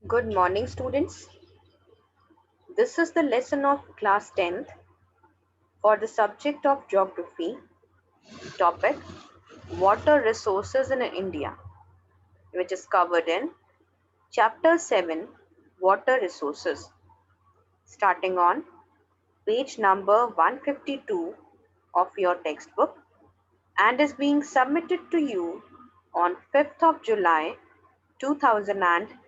Good morning, students. This is the lesson of class 10th for the subject of geography, topic water resources in India, which is covered in chapter 7 water resources, starting on page number 152 of your textbook and is being submitted to you on 5th of July 2021.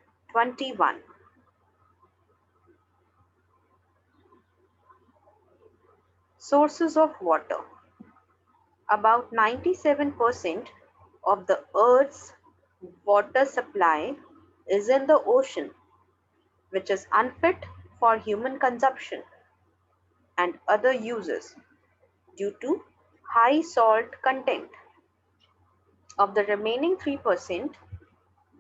Sources of water. About 97% of the Earth's water supply is in the ocean, which is unfit for human consumption and other uses due to high salt content. Of the remaining 3%,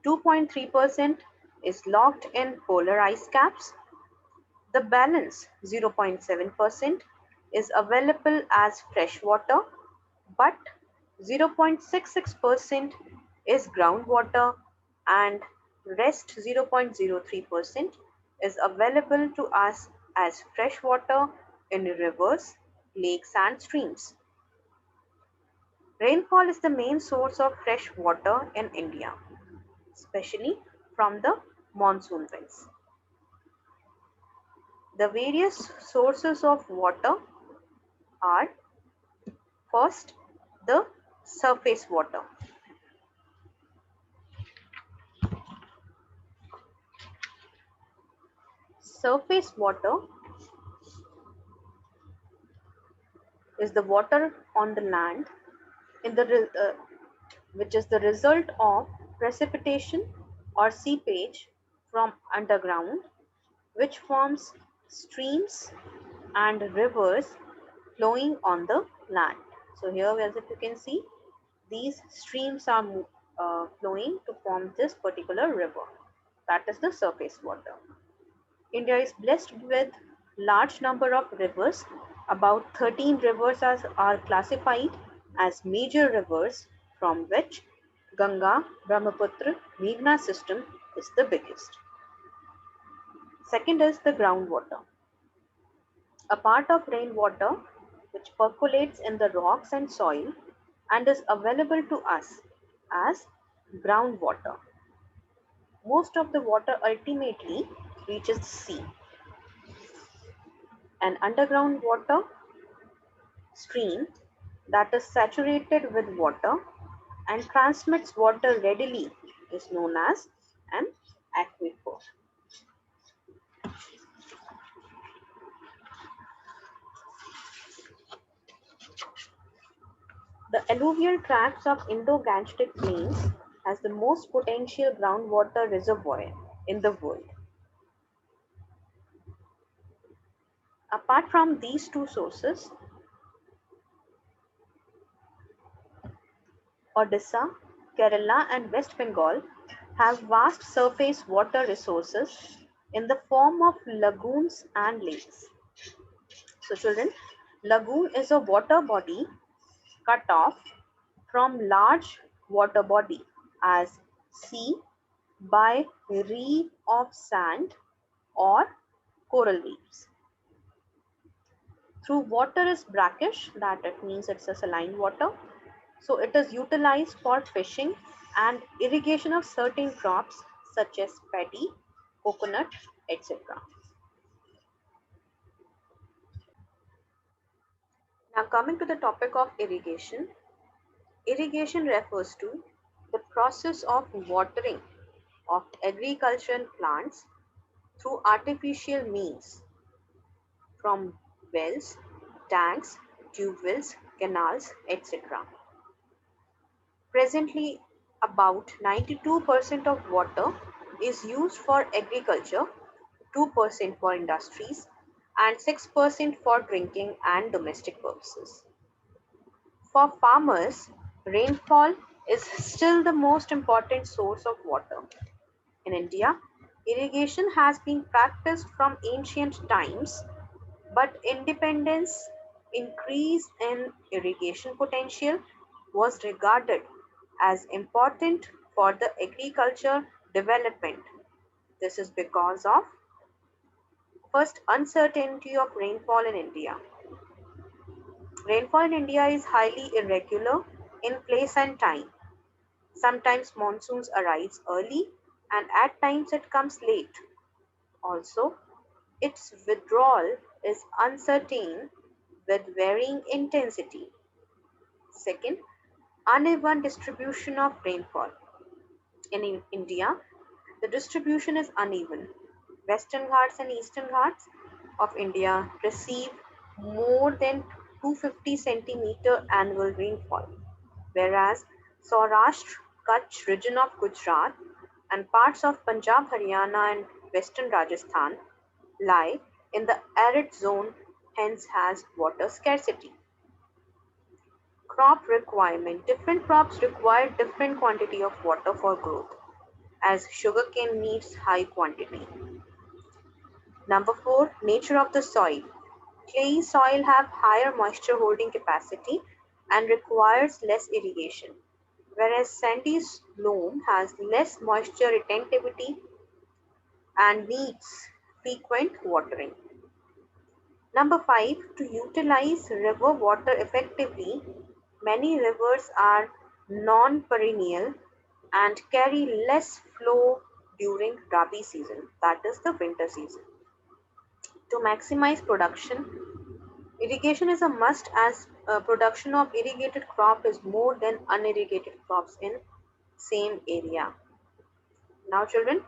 2.3% is locked in polar ice caps. The balance 0.7% is available as fresh water, but 0.66% is groundwater and rest 0.03% is available to us as fresh water in rivers, lakes and streams. Rainfall is the main source of fresh water in India, especially from the monsoon winds. The various sources of water are: first, the surface water. Surface water is the water on the land in which is the result of precipitation or seepage from underground, which forms streams and rivers flowing on the land. So here, as if you can see, these streams are flowing to form this particular river. That is the surface water. India is blessed with large number of rivers. About 13 rivers are classified as major rivers, from which Ganga, Brahmaputra, Meghna system is the biggest. Second is the groundwater, a part of rainwater which percolates in the rocks and soil and is available to us as groundwater. Most of the water ultimately reaches the sea. An underground water stream that is saturated with water and transmits water readily is known as an aquifer. The alluvial tracts of Indo-Gangetic plains has the most potential groundwater reservoir in the world. Apart from these two sources, Odisha, Kerala and West Bengal have vast surface water resources in the form of lagoons and lakes. So children, lagoon is a water body cut off from large water body as sea by reef of sand or coral reefs. Through water is brackish, that it means it's a saline water. So it is utilized for fishing and irrigation of certain crops such as paddy, coconut, etc. Now coming to the topic of irrigation. Irrigation refers to the process of watering of agricultural plants through artificial means from wells, tanks, tube wells, canals, etc. Presently, about 92% of water is used for agriculture, 2% for industries, and 6% for drinking and domestic purposes. For farmers, rainfall is still the most important source of water. In India, irrigation has been practiced from ancient times, but independence increase in irrigation potential was regarded as important for the agriculture development. This is because of first uncertainty of rainfall in India. Rainfall in India is highly irregular in place and time. Sometimes monsoons arrives early and at times it comes late. Also, its withdrawal is uncertain with varying intensity. Second, uneven distribution of rainfall. In India, the distribution is uneven. Western Ghats and Eastern Ghats of India receive more than 250 centimeter annual rainfall, whereas Saurashtra, Kutch region of Gujarat and parts of Punjab, Haryana and western Rajasthan lie in the arid zone, hence has water scarcity. Crop requirement. Different crops require different quantity of water for growth, as sugarcane needs high quantity. Number 4, nature of the soil. Clayey soil have higher moisture holding capacity and requires less irrigation, whereas sandy loam has less moisture retentivity and needs frequent watering. Number 5, to utilize river water effectively, many rivers are non-perennial and carry less flow during Rabi season, that is the winter season. To maximize production, irrigation is a must as production of irrigated crop is more than unirrigated crops in same area. Now children,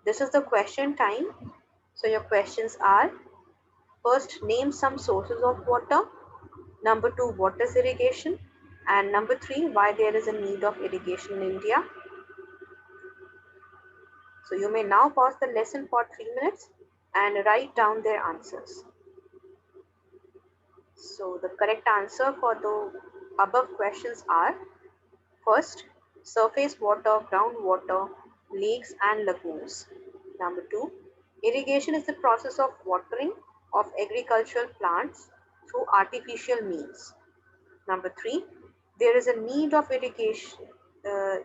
this is the question time. So your questions are: first, name some sources of water. Number 2, what is irrigation? And number 3, why there is a need of irrigation in India. So you may now pause the lesson for 3 minutes and write down their answers. So the correct answer for the above questions are: first, surface water, groundwater, lakes and lagoons. Number 2, irrigation is the process of watering of agricultural plants through artificial means. Number 3, there is a need of irrigation,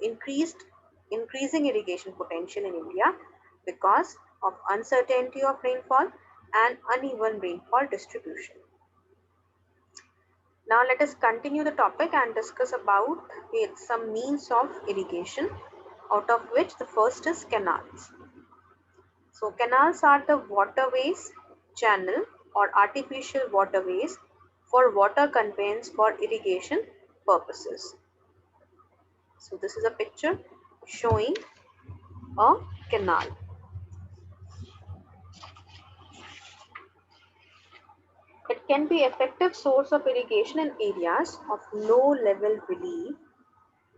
increasing irrigation potential in India because of uncertainty of rainfall and uneven rainfall distribution. Now let us continue the topic and discuss about some means of irrigation, out of which the first is canals. So canals are the waterways, channel or artificial waterways for water conveyance for irrigation purposes. So this is a picture showing a canal. It can be effective source of irrigation in areas of low level relief,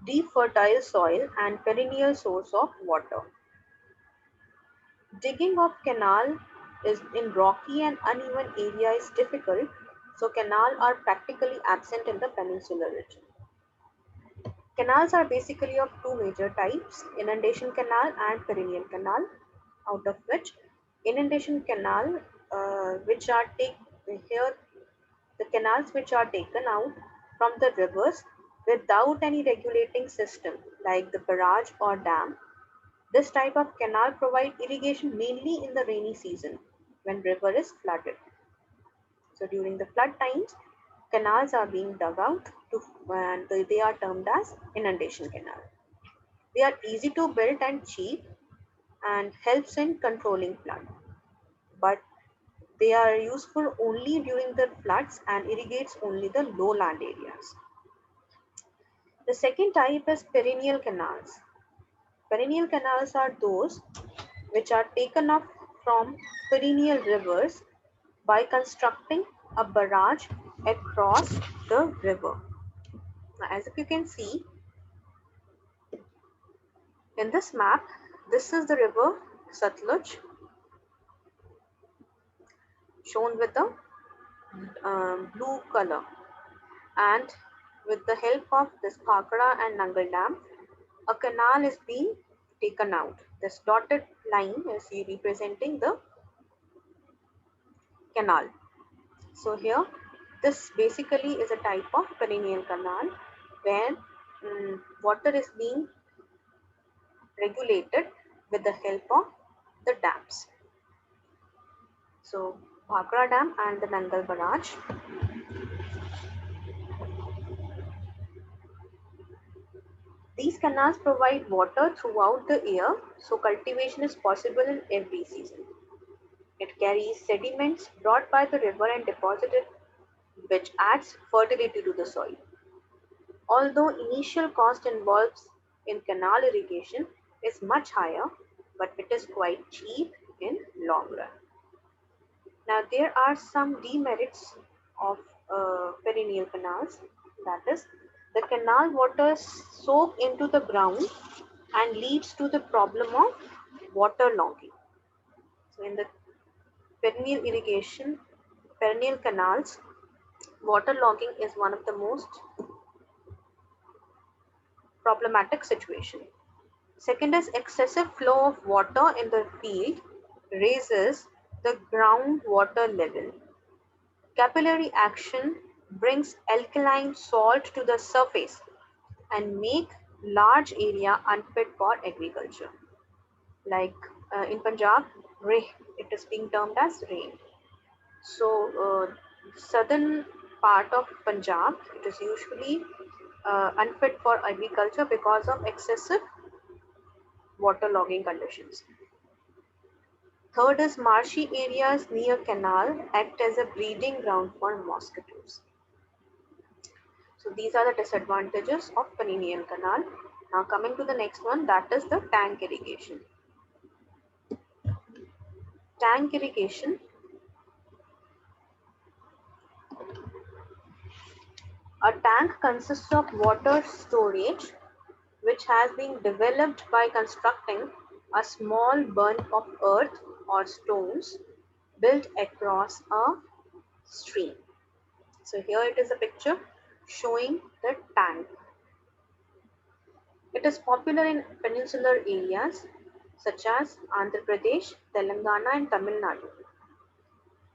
deep fertile soil and perennial source of water. Digging of canal is in rocky and uneven area is difficult, so canal are practically absent in the peninsular region. Canals are basically of two major types, inundation canal and perennial canal, out of which inundation canal which are here the canals which are taken out from the rivers without any regulating system like the barrage or dam. This type of canal provide irrigation mainly in the rainy season when river is flooded. So during the flood times, canals are being dug out and they are termed as inundation canal. They are easy to build and cheap and helps in controlling flood. But they are useful only during the floods and irrigates only the lowland areas. The second type is perennial canals. Perennial canals are those which are taken up from perennial rivers by constructing a barrage across the river. Now, as you can see in this map, this is the river Satluj shown with the blue color, and with the help of this Bhakra and Nangal Dam, a canal is being taken out. This dotted line is representing the canal. So here, this basically is a type of perennial canal where water is being regulated with the help of the dams. So Bhakra Dam and the Nangal Barrage. These canals provide water throughout the year, so cultivation is possible in every season. It carries sediments brought by the river and deposited, which adds fertility to the soil. Although initial cost involved in canal irrigation is much higher, but it is quite cheap in long run. Now there are some demerits of perennial canals. That is, the canal water soak into the ground and leads to the problem of waterlogging. So in the perennial irrigation, perennial canals, waterlogging is one of the most problematic situation. Second is excessive flow of water in the field raises the groundwater level. Capillary action brings alkaline salt to the surface and make large area unfit for agriculture. Like in Punjab, it is being termed as rain. So southern part of Punjab, it is usually unfit for agriculture because of excessive waterlogging conditions. Third is marshy areas near canal act as a breeding ground for mosquitoes. So these are the disadvantages of perennial canal. Now coming to the next one, that is the tank irrigation. Tank irrigation. A tank consists of water storage which has been developed by constructing a small bunch of earth or stones built across a stream. So here it is a picture showing the tank. It is popular in peninsular areas such as Andhra Pradesh, Telangana and Tamil Nadu.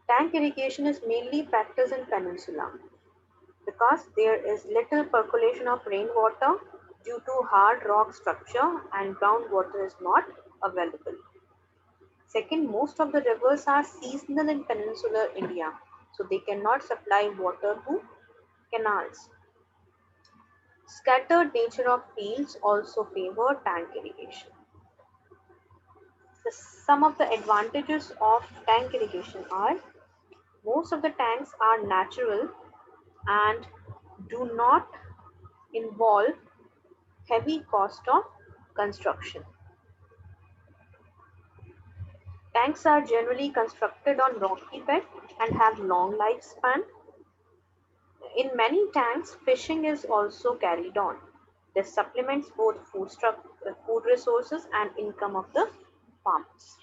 Tank irrigation is mainly practiced in peninsula because there is little percolation of rainwater due to hard rock structure and groundwater is not available. Second, most of the rivers are seasonal in peninsular India, so they cannot supply water to canals. Scattered nature of fields also favor tank irrigation. Some of the advantages of tank irrigation are most of the tanks are natural and do not involve heavy cost of construction. Tanks are generally constructed on rocky bed and have long lifespan. In many tanks, fishing is also carried on. This supplements both food resources and income of the farmers.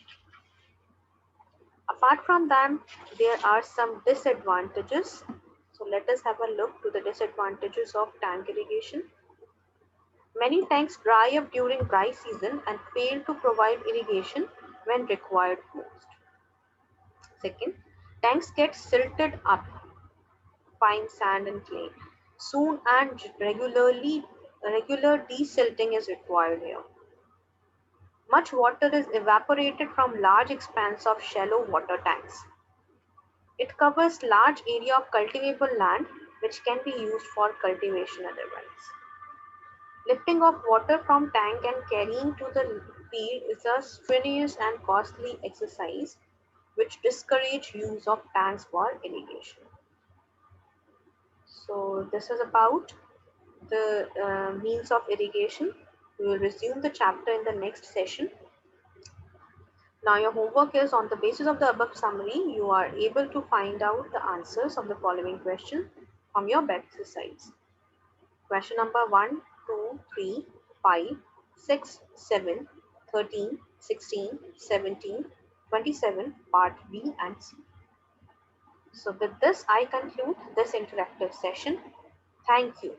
Apart from them, there are some disadvantages. So let us have a look to the disadvantages of tank irrigation. Many tanks dry up during dry season and fail to provide irrigation when required most. Second, tanks get silted up, fine sand and clay. Soon and regular desilting is required here. Much water is evaporated from large expanse of shallow water tanks. It covers large area of cultivable land which can be used for cultivation otherwise. Lifting of water from tank and carrying to the field is a strenuous and costly exercise which discourage use of tanks for irrigation. So this is about the means of irrigation. We will resume the chapter in the next session. Now your homework is on the basis of the above summary, you are able to find out the answers of the following question from your bed exercise. Question number 1, 2, 3, 5, 6, 7, 13, 16, 17, 27, part B and C. So with this, I conclude this interactive session. Thank you.